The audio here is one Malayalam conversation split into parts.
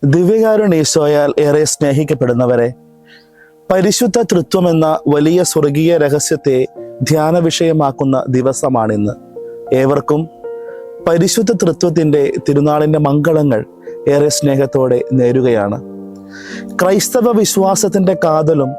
ദിവ്യകാരുണ്യ ഏറെ സ്നേഹിക്കപ്പെടുന്നവരെ, പരിശുദ്ധ തൃത്വം എന്ന വലിയ സ്വർഗീയ രഹസ്യത്തെ ധ്യാന വിഷയമാക്കുന്ന ദിവസമാണിന്ന്. ഏവർക്കും പരിശുദ്ധ തൃത്വത്തിൻ്റെ തിരുനാളിൻ്റെ മംഗളങ്ങൾ ഏറെ സ്നേഹത്തോടെ നേരുകയാണ്. ക്രൈസ്തവ വിശ്വാസത്തിൻ്റെ കാതലും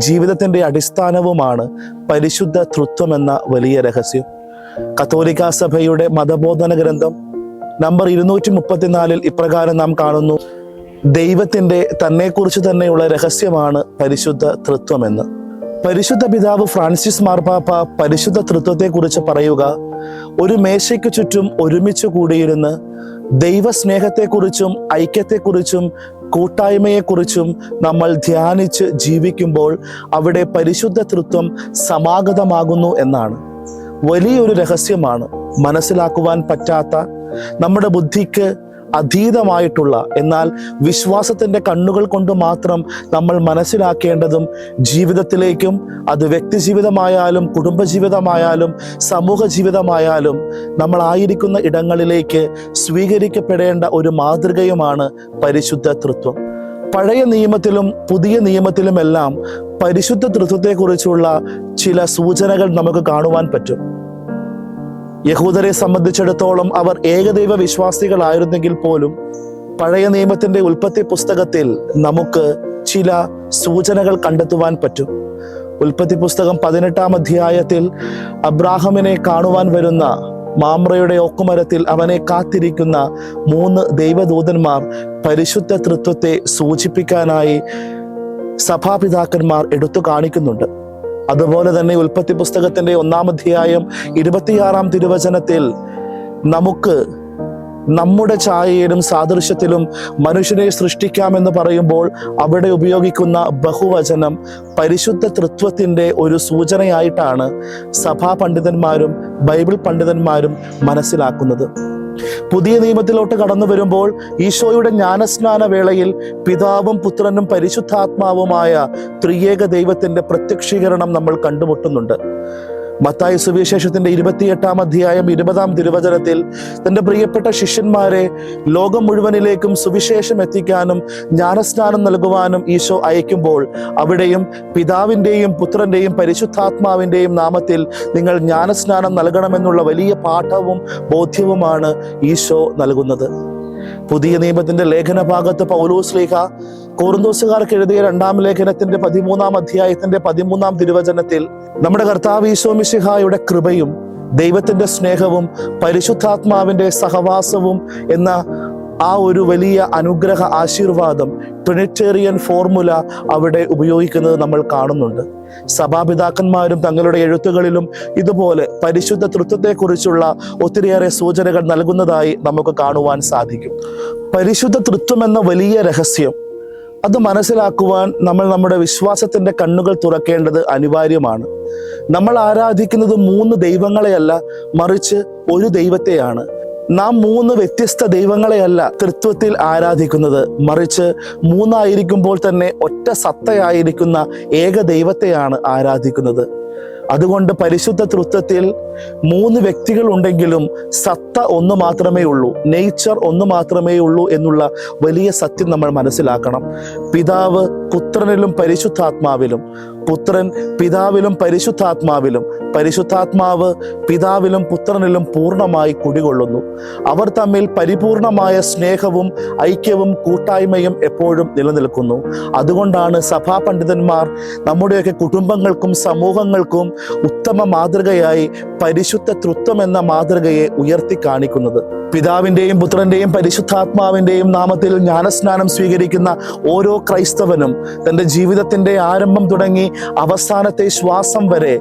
ജീവിതത്തിൻ്റെ അടിസ്ഥാനവുമാണ് പരിശുദ്ധ തൃത്വം എന്ന വലിയ രഹസ്യം. കത്തോലിക്ക സഭയുടെ മതബോധന ഗ്രന്ഥം നമ്പർ 234 ഇപ്രകാരം നാം കാണുന്നു: ദൈവത്തിൻ്റെ തന്നെക്കുറിച്ച് തന്നെയുള്ള രഹസ്യമാണ് പരിശുദ്ധ തൃത്വമെന്ന്. പരിശുദ്ധ പിതാവ് ഫ്രാൻസിസ് മാർപ്പാപ്പ പരിശുദ്ധ തൃത്വത്തെക്കുറിച്ച് പറയുക, ഒരു മേശയ്ക്ക് ചുറ്റും ഒരുമിച്ച് കൂടിയിരുന്ന് ദൈവസ്നേഹത്തെക്കുറിച്ചും ഐക്യത്തെക്കുറിച്ചും കൂട്ടായ്മയെക്കുറിച്ചും നമ്മൾ ധ്യാനിച്ച് ജീവിക്കുമ്പോൾ അവിടെ പരിശുദ്ധ തൃത്വം സമാഗതമാകുന്നു എന്നാണ്. വലിയൊരു രഹസ്യമാണ്. മനസ്സിലാക്കുവാൻ പറ്റാത്ത, നമ്മുടെ ബുദ്ധിക്ക് അതീതമായിട്ടുള്ള, എന്നാൽ വിശ്വാസത്തിൻ്റെ കണ്ണുകൾ കൊണ്ട് മാത്രം നമ്മൾ മനസ്സിലാക്കേണ്ടതും ജീവിതത്തിലേക്കും, അത് വ്യക്തി ജീവിതമായാലും കുടുംബജീവിതമായാലും സമൂഹ ജീവിതമായാലും നമ്മളായിരിക്കുന്ന ഇടങ്ങളിലേക്ക് സ്വീകരിക്കപ്പെടേണ്ട ഒരു മാതൃകയുമാണ് പരിശുദ്ധ തൃത്വം. പഴയ നിയമത്തിലും പുതിയ നിയമത്തിലുമെല്ലാം പരിശുദ്ധ തൃത്വത്തെക്കുറിച്ചുള്ള ചില സൂചനകൾ നമുക്ക് കാണുവാൻ പറ്റും. യഹൂദരെ സംബന്ധിച്ചിടത്തോളം അവർ ഏകദൈവ വിശ്വാസികളായിരുന്നെങ്കിൽ പോലും പഴയ നിയമത്തിന്റെ ഉൽപ്പത്തി പുസ്തകത്തിൽ നമുക്ക് ചില സൂചനകൾ കണ്ടെത്തുവാൻ പറ്റും. ഉൽപ്പത്തി പുസ്തകം 18-ാം അധ്യായത്തിൽ അബ്രാഹമിനെ കാണുവാൻ വരുന്ന മാമ്രയുടെ ഓക്കുമരത്തിൽ അവനെ കാത്തിരിക്കുന്ന 3 ദൈവദൂതന്മാർ പരിശുദ്ധ തൃത്വത്തെ സൂചിപ്പിക്കാനായി സഭാപിതാക്കന്മാർ എടുത്തു കാണിക്കുന്നുണ്ട്. അതുപോലെ തന്നെ ഉൽപ്പത്തി പുസ്തകത്തിന്റെ 1-ാം അധ്യായം 26-ാം തിരുവചനത്തിൽ നമുക്ക് നമ്മുടെ ഛായയിലും സാദൃശ്യത്തിലും മനുഷ്യനെ സൃഷ്ടിക്കാമെന്ന് പറയുമ്പോൾ അവിടെ ഉപയോഗിക്കുന്ന ബഹുവചനം പരിശുദ്ധ തൃത്വത്തിൻ്റെ ഒരു സൂചനയായിട്ടാണ് സഭാ പണ്ഡിതന്മാരും ബൈബിൾ പണ്ഡിതന്മാരും മനസ്സിലാക്കുന്നത്. പുതിയ നിയമത്തിലോട്ട് കടന്നു വരുമ്പോൾ ഈശോയുടെ ജ്ഞാനസ്നാന വേളയിൽ പിതാവും പുത്രനും പരിശുദ്ധാത്മാവുമായ ത്രിയേക ദൈവത്തിന്റെ പ്രത്യക്ഷീകരണം നമ്മൾ കണ്ടുമുട്ടുന്നുണ്ട്. മത്തായി സുവിശേഷത്തിന്റെ 28-ാം അധ്യായം 20-ാം തിരുവചനത്തിൽ തന്റെ പ്രിയപ്പെട്ട ശിഷ്യന്മാരെ ലോകം മുഴുവനിലേക്കും സുവിശേഷം എത്തിക്കാനും ജ്ഞാനസ്നാനം നൽകുവാനും ഈശോ അയക്കുമ്പോൾ അവിടെയും പിതാവിൻ്റെയും പുത്രന്റെയും പരിശുദ്ധാത്മാവിൻ്റെയും നാമത്തിൽ നിങ്ങൾ ജ്ഞാനസ്നാനം നൽകണമെന്നുള്ള വലിയ പാഠവും ബോധ്യവുമാണ് ഈശോ നൽകുന്നത്. പുതിയ നിയമത്തിന്റെ ലേഖന ഭാഗത്ത് പൗലോസ് ശ്ലീഹ കൊറിന്തോസുകാർക്ക് എഴുതിയ 2-ാം ലേഖനത്തിന്റെ 13-ാം അധ്യായത്തിന്റെ 13-ാം തിരുവചനത്തിൽ നമ്മുടെ കർത്താവ് ഈശോ മിശിഹായുടെ കൃപയും ദൈവത്തിന്റെ സ്നേഹവും പരിശുദ്ധാത്മാവിന്റെ സഹവാസവും എന്ന ആ ഒരു വലിയ അനുഗ്രഹ ആശീർവാദം, ട്രിനിറ്റേറിയൻ ഫോർമുല അവിടെ ഉപയോഗിക്കുന്നത് നമ്മൾ കാണുന്നുണ്ട്. സഭാപിതാക്കന്മാരും തങ്ങളുടെ എഴുത്തുകളിലും ഇതുപോലെ പരിശുദ്ധ തൃത്വത്തെക്കുറിച്ചുള്ള ഒത്തിരിയേറെ സൂചനകൾ നൽകുന്നതായി നമുക്ക് കാണുവാൻ സാധിക്കും. പരിശുദ്ധ തൃത്വം എന്ന വലിയ രഹസ്യം അത് മനസ്സിലാക്കുവാൻ നമ്മൾ നമ്മുടെ വിശ്വാസത്തിന്റെ കണ്ണുകൾ തുറക്കേണ്ടത് അനിവാര്യമാണ്. നമ്മൾ ആരാധിക്കുന്നത് 3 ദൈവങ്ങളെയല്ല, മറിച്ച് ഒരു ദൈവത്തെയാണ്. നാം 3 വ്യത്യസ്ത ദൈവങ്ങളെയല്ല തൃത്വത്തിൽ ആരാധിക്കുന്നത്, മറിച്ച് 3 ആയിരിക്കുമ്പോൾ തന്നെ ഒറ്റ സത്തയായിരിക്കുന്ന ഏക ദൈവത്തെയാണ് ആരാധിക്കുന്നത്. അതുകൊണ്ട് പരിശുദ്ധ തൃത്വത്തിൽ 3 വ്യക്തികൾ ഉണ്ടെങ്കിലും സത്ത ഒന്ന് മാത്രമേ ഉള്ളൂ, നേച്ചർ ഒന്ന് മാത്രമേ ഉള്ളൂ എന്നുള്ള വലിയ സത്യം നമ്മൾ മനസ്സിലാക്കണം. പിതാവ് പുത്രനിലും പരിശുദ്ധാത്മാവിലും, പുത്രൻ പിതാവിലും പരിശുദ്ധാത്മാവിലും, പരിശുദ്ധാത്മാവ് പിതാവിലും പുത്രനിലും പൂർണ്ണമായി കുടികൊള്ളുന്നു. അവർ തമ്മിൽ പരിപൂർണമായ സ്നേഹവും ഐക്യവും കൂട്ടായ്മയും എപ്പോഴും നിലനിൽക്കുന്നു. അതുകൊണ്ടാണ് സഭാ പണ്ഡിതന്മാർ നമ്മുടെയൊക്കെ കുടുംബങ്ങൾക്കും സമൂഹങ്ങൾക്കും ഉത്തമ മാതൃകയായി പരിശുദ്ധ തൃത്വം എന്ന മാതൃകയെ ഉയർത്തി കാണിക്കുന്നത്. പിതാവിൻ്റെയും പുത്രന്റെയും പരിശുദ്ധാത്മാവിൻ്റെയും നാമത്തിൽ ജ്ഞാനസ്നാനം സ്വീകരിക്കുന്ന ഓരോ ക്രൈസ്തവനും തൻ്റെ ജീവിതത്തിൻ്റെ ആരംഭം തുടങ്ങി അവസാനത്തെ ശ്വാസം വരെ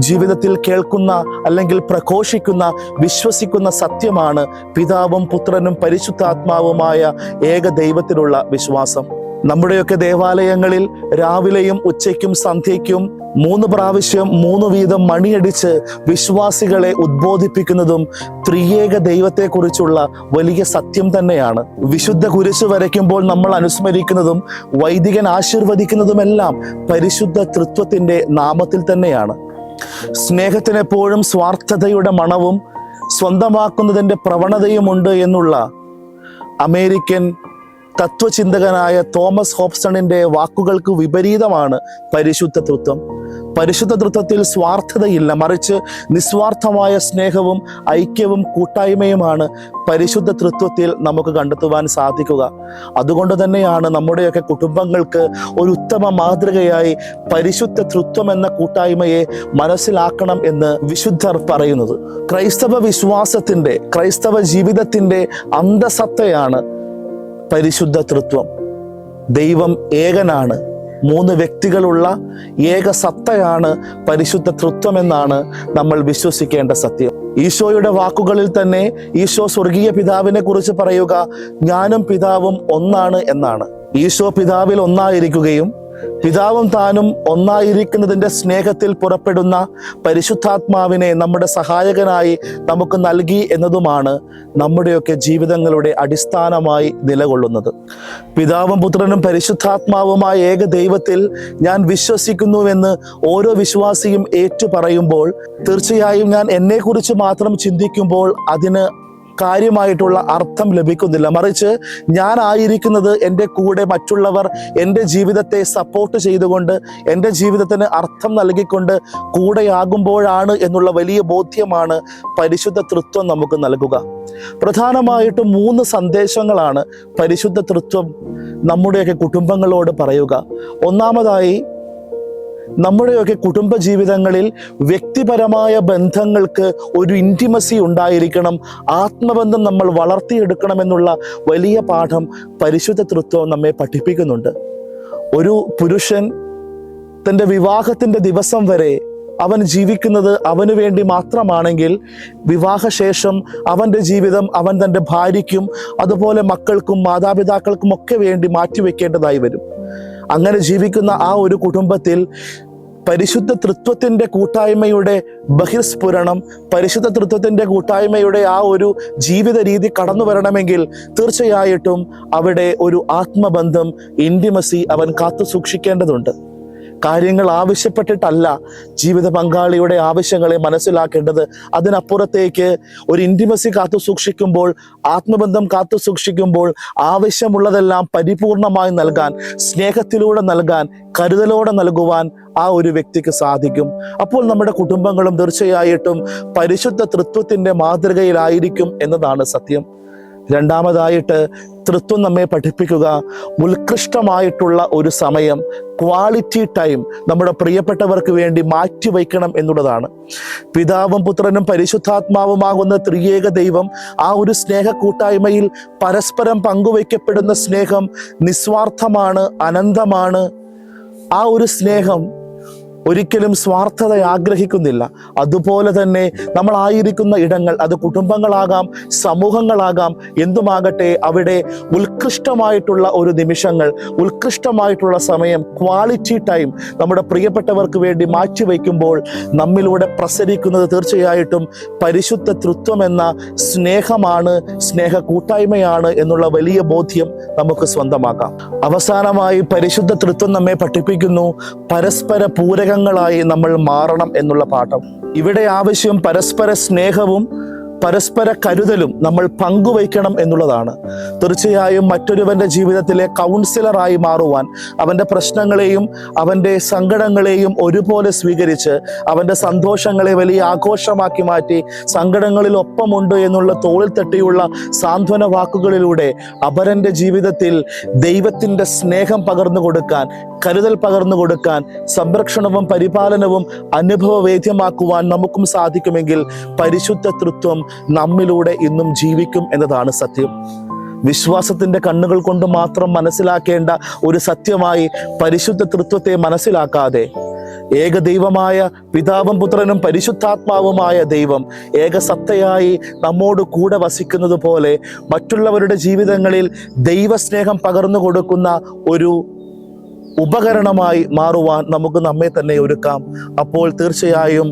ജീവിതത്തിൽ കേൾക്കുന്ന അല്ലെങ്കിൽ പ്രഘോഷിക്കുന്ന വിശ്വസിക്കുന്ന സത്യമാണ് പിതാവും പുത്രനും പരിശുദ്ധാത്മാവുമായ ഏക ദൈവത്തിലുള്ള വിശ്വാസം. നമ്മുടെയൊക്കെ ദേവാലയങ്ങളിൽ രാവിലെയും ഉച്ചയ്ക്കും സന്ധ്യയ്ക്കും 3 പ്രാവശ്യം 3 വീതം മണിയടിച്ച് വിശ്വാസികളെ ഉദ്ബോധിപ്പിക്കുന്നതും ത്രിയേക ദൈവത്തെക്കുറിച്ചുള്ള വലിയ സത്യം തന്നെയാണ്. വിശുദ്ധ കുരിശ് വരയ്ക്കുമ്പോൾ നമ്മൾ അനുസ്മരിക്കുന്നതും വൈദികൻ ആശീർവദിക്കുന്നതുമെല്ലാം പരിശുദ്ധ തൃത്വത്തിന്റെ നാമത്തിൽ തന്നെയാണ്. സ്നേഹത്തിനെപ്പോഴും സ്വാർത്ഥതയുടെ മണവും സ്വന്തമാക്കുന്നതിൻ്റെ പ്രവണതയുമുണ്ട് എന്നുള്ള അമേരിക്കൻ തത്വചിന്തകനായ തോമസ് ഹോബ്സണിന്റെ വാക്കുകൾക്ക് വിപരീതമാണ് പരിശുദ്ധ തൃത്വം. പരിശുദ്ധ തൃത്വത്തിൽ സ്വാർത്ഥതയില്ല, മറിച്ച് നിസ്വാർത്ഥമായ സ്നേഹവും ഐക്യവും കൂട്ടായ്മയുമാണ് പരിശുദ്ധ തൃത്വത്തിൽ നമുക്ക് കണ്ടെത്തുവാൻ സാധിക്കുക. അതുകൊണ്ട് തന്നെയാണ് നമ്മുടെയൊക്കെ കുടുംബങ്ങൾക്ക് ഒരു ഉത്തമ മാതൃകയായി പരിശുദ്ധ തൃത്വം എന്ന കൂട്ടായ്മയെ മനസ്സിലാക്കണം എന്ന് വിശുദ്ധർ പറയുന്നത്. ക്രൈസ്തവ വിശ്വാസത്തിന്റെ, ക്രൈസ്തവ ജീവിതത്തിന്റെ അന്തസത്തയാണ് പരിശുദ്ധ തൃത്വം. ദൈവം ഏകനാണ്, 3 വ്യക്തികളുള്ള ഏക സത്തയാണ് പരിശുദ്ധ തൃത്വം എന്നാണ് നമ്മൾ വിശ്വസിക്കേണ്ട സത്യം. ഈശോയുടെ വാക്കുകളിൽ തന്നെ ഈശോ സ്വർഗീയ പിതാവിനെ കുറിച്ച് പറയുക ഞാനും പിതാവും ഒന്നാണ് എന്നാണ്. ഈശോ പിതാവിൽ ഒന്നായിരിക്കുകയും പിതാവും താനും ഒന്നായിരിക്കുന്നതിൻ്റെ സ്നേഹത്തിൽ പുറപ്പെടുന്ന പരിശുദ്ധാത്മാവിനെ നമ്മുടെ സഹായകനായി നമുക്ക് നൽകി എന്നതുമാണ് നമ്മുടെയൊക്കെ ജീവിതങ്ങളുടെ അടിസ്ഥാനമായി നിലകൊള്ളുന്നത്. പിതാവും പുത്രനും പരിശുദ്ധാത്മാവുമായ ഏക ദൈവത്തിൽ ഞാൻ വിശ്വസിക്കുന്നുവെന്ന് ഓരോ വിശ്വാസിയും ഏറ്റു പറയുമ്പോൾ തീർച്ചയായും ഞാൻ എന്നെക്കുറിച്ച് മാത്രം ചിന്തിക്കുമ്പോൾ അതിന് കാര്യമായിട്ടുള്ള അർത്ഥം ലഭിക്കുന്നില്ല. മറിച്ച് ഞാൻ ആയിരിക്കുന്നത് എൻ്റെ കൂടെ മറ്റുള്ളവർ എൻ്റെ ജീവിതത്തെ സപ്പോർട്ട് ചെയ്തുകൊണ്ട്, എൻ്റെ ജീവിതത്തിന് അർത്ഥം നൽകിക്കൊണ്ട് കൂടെയാകുമ്പോഴാണ് എന്നുള്ള വലിയ ബോധ്യമാണ് പരിശുദ്ധ തൃത്വം നമുക്ക് നൽകുക. പ്രധാനമായിട്ടും 3 സന്ദേശങ്ങളാണ് പരിശുദ്ധ തൃത്വം നമ്മുടെയൊക്കെ കുടുംബങ്ങളോട് പറയുക. ഒന്നാമതായി, നമ്മുടെയൊക്കെ കുടുംബ ജീവിതങ്ങളിൽ വ്യക്തിപരമായ ബന്ധങ്ങൾക്ക് ഒരു ഇൻറ്റിമസി ഉണ്ടായിരിക്കണം, ആത്മബന്ധം നമ്മൾ വളർത്തിയെടുക്കണമെന്നുള്ള വലിയ പാഠം പരിശുദ്ധ തൃത്വം നമ്മെ പഠിപ്പിക്കുന്നുണ്ട്. ഒരു പുരുഷൻ തൻ്റെ വിവാഹത്തിൻ്റെ ദിവസം വരെ അവൻ ജീവിക്കുന്നത് അവന് വേണ്ടി മാത്രമാണെങ്കിൽ വിവാഹശേഷം അവൻ്റെ ജീവിതം അവൻ തൻ്റെ ഭാര്യയ്ക്കും അതുപോലെ മക്കൾക്കും മാതാപിതാക്കൾക്കും ഒക്കെ വേണ്ടി മാറ്റിവെക്കേണ്ടതായി വരും. അങ്ങനെ ജീവിക്കുന്ന ആ ഒരു കുടുംബത്തിൽ പരിശുദ്ധ തൃത്വത്തിൻ്റെ കൂട്ടായ്മയുടെ ബഹിർസ്ഫുരണം, പരിശുദ്ധ തൃത്വത്തിൻ്റെ കൂട്ടായ്മയുടെ ആ ഒരു ജീവിത രീതി കടന്നു വരണമെങ്കിൽ തീർച്ചയായിട്ടും അവിടെ ഒരു ആത്മബന്ധം, ഇൻറ്റിമസി അവൻ കാത്തു സൂക്ഷിക്കേണ്ടതുണ്ട്. കാര്യങ്ങൾ ആവശ്യപ്പെട്ടിട്ടല്ല ജീവിത പങ്കാളിയുടെ ആവശ്യങ്ങളെ മനസ്സിലാക്കേണ്ടത്. അതിനപ്പുറത്തേക്ക് ഒരു ഇൻറ്റിമസി കാത്തു സൂക്ഷിക്കുമ്പോൾ, ആത്മബന്ധം കാത്തു സൂക്ഷിക്കുമ്പോൾ ആവശ്യമുള്ളതെല്ലാം പരിപൂർണമായി നൽകാൻ, സ്നേഹത്തിലൂടെ നൽകാൻ, കരുതലോടെ നൽകുവാൻ ആ ഒരു വ്യക്തിക്ക് സാധിക്കും. അപ്പോൾ നമ്മുടെ കുടുംബങ്ങളും തീർച്ചയായിട്ടും പരിശുദ്ധ തൃത്വത്തിൻ്റെ മാതൃകയിലായിരിക്കും എന്നതാണ് സത്യം. രണ്ടാമതായിട്ട്, തൃത്വം നമ്മെ പഠിപ്പിക്കുക ഉത്കൃഷ്ടമായിട്ടുള്ള ഒരു സമയം, ക്വാളിറ്റി ടൈം നമ്മുടെ പ്രിയപ്പെട്ടവർക്ക് വേണ്ടി മാറ്റിവെക്കണം എന്നുള്ളതാണ്. പിതാവും പുത്രനും പരിശുദ്ധാത്മാവുമാകുന്ന ത്രിയേക ദൈവം ആ ഒരു സ്നേഹ കൂട്ടായ്മയിൽ പരസ്പരം പങ്കുവയ്ക്കപ്പെടുന്ന സ്നേഹം നിസ്വാർത്ഥമാണ്, അനന്തമാണ്. ആ ഒരു സ്നേഹം ഒരിക്കലും സ്വാർത്ഥത ആഗ്രഹിക്കുന്നില്ല. അതുപോലെ തന്നെ നമ്മൾ ആയിരിക്കുന്ന ഇടങ്ങൾ, അത് കുടുംബങ്ങളാകാം, സമൂഹങ്ങളാകാം, എന്തുമാകട്ടെ, അവിടെ ഉത്കൃഷ്ടമായിട്ടുള്ള ഒരു നിമിഷങ്ങൾ, ഉത്കൃഷ്ടമായിട്ടുള്ള സമയം, ക്വാളിറ്റി ടൈം നമ്മുടെ പ്രിയപ്പെട്ടവർക്ക് വേണ്ടി മാറ്റിവെക്കുമ്പോൾ നമ്മിലൂടെ പ്രസരിക്കുന്നത് തീർച്ചയായിട്ടും പരിശുദ്ധ തൃത്വം എന്ന സ്നേഹമാണ്, സ്നേഹ കൂട്ടായ്മയാണ് എന്നുള്ള വലിയ ബോധ്യം നമുക്ക് സ്വന്തമാക്കാം. അവസാനമായി പരിശുദ്ധ തൃത്വം നമ്മെ പഠിപ്പിക്കുന്നു പരസ്പര പൂരകങ്ങളായി നമ്മൾ മാറണം എന്നുള്ള പാഠം. ഇവിടെ ആവശ്യം പരസ്പര സ്നേഹവും പരസ്പര കരുതലും നമ്മൾ പങ്കുവയ്ക്കണം എന്നുള്ളതാണ്. തീർച്ചയായും മറ്റൊരുവന്റെ ജീവിതത്തിലെ കൗൺസിലറായി മാറുവാൻ, അവൻ്റെ പ്രശ്നങ്ങളെയും അവൻ്റെ സങ്കടങ്ങളെയും ഒരുപോലെ സ്വീകരിച്ച് അവൻ്റെ സന്തോഷങ്ങളെ വലിയ ആഘോഷമാക്കി മാറ്റി സങ്കടങ്ങളിൽ ഒപ്പമുണ്ട് എന്നുള്ള തോളിൽ തട്ടിയുള്ള സാന്ത്വന വാക്കുകളിലൂടെ അപരൻ്റെ ജീവിതത്തിൽ ദൈവത്തിൻ്റെ സ്നേഹം പകർന്നു കൊടുക്കാൻ, കരുതൽ പകർന്നു കൊടുക്കാൻ, സംരക്ഷണവും പരിപാലനവും അനുഭവവേദ്യമാക്കുവാൻ നമുക്കും സാധിക്കുമെങ്കിൽ പരിശുദ്ധ തൃത്വം നമ്മിലൂടെ ഇന്നും ജീവിക്കും എന്നതാണ് സത്യം. വിശ്വാസത്തിന്റെ കണ്ണുകൾ കൊണ്ട് മാത്രം മനസ്സിലാക്കേണ്ട ഒരു സത്യമായി പരിശുദ്ധ തൃത്വത്തെ മനസ്സിലാക്കാതെ, ഏകദൈവമായ പിതാവും പുത്രനും പരിശുദ്ധാത്മാവുമായ ദൈവം ഏകസത്തയായി നമ്മോട് കൂടെ വസിക്കുന്നത് പോലെ മറ്റുള്ളവരുടെ ജീവിതങ്ങളിൽ ദൈവസ്നേഹം പകർന്നു കൊടുക്കുന്ന ഒരു ഉപകരണമായി മാറുവാൻ നമുക്ക് നമ്മെ തന്നെ ഒരുക്കാം. അപ്പോൾ തീർച്ചയായും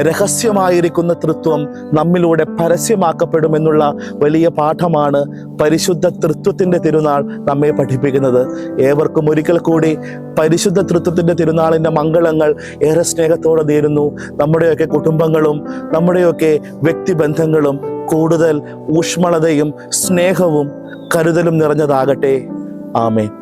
രഹസ്യമായിരിക്കുന്ന തൃത്വം നമ്മിലൂടെ പരസ്യമാക്കപ്പെടുമെന്നുള്ള വലിയ പാഠമാണ് പരിശുദ്ധ തൃത്വത്തിൻ്റെ തിരുനാൾ നമ്മെ പഠിപ്പിക്കുന്നത്. ഏവർക്കും ഒരിക്കൽ കൂടി പരിശുദ്ധ തൃത്വത്തിൻ്റെ തിരുനാളിൻ്റെ മംഗളങ്ങൾ ഏറെ സ്നേഹത്തോടെ നേരുന്നു. നമ്മുടെയൊക്കെ കുടുംബങ്ങളും നമ്മുടെയൊക്കെ വ്യക്തിബന്ധങ്ങളും കൂടുതൽ ഊഷ്മളതയും സ്നേഹവും കരുതലും നിറഞ്ഞതാകട്ടെ. ആമേൻ.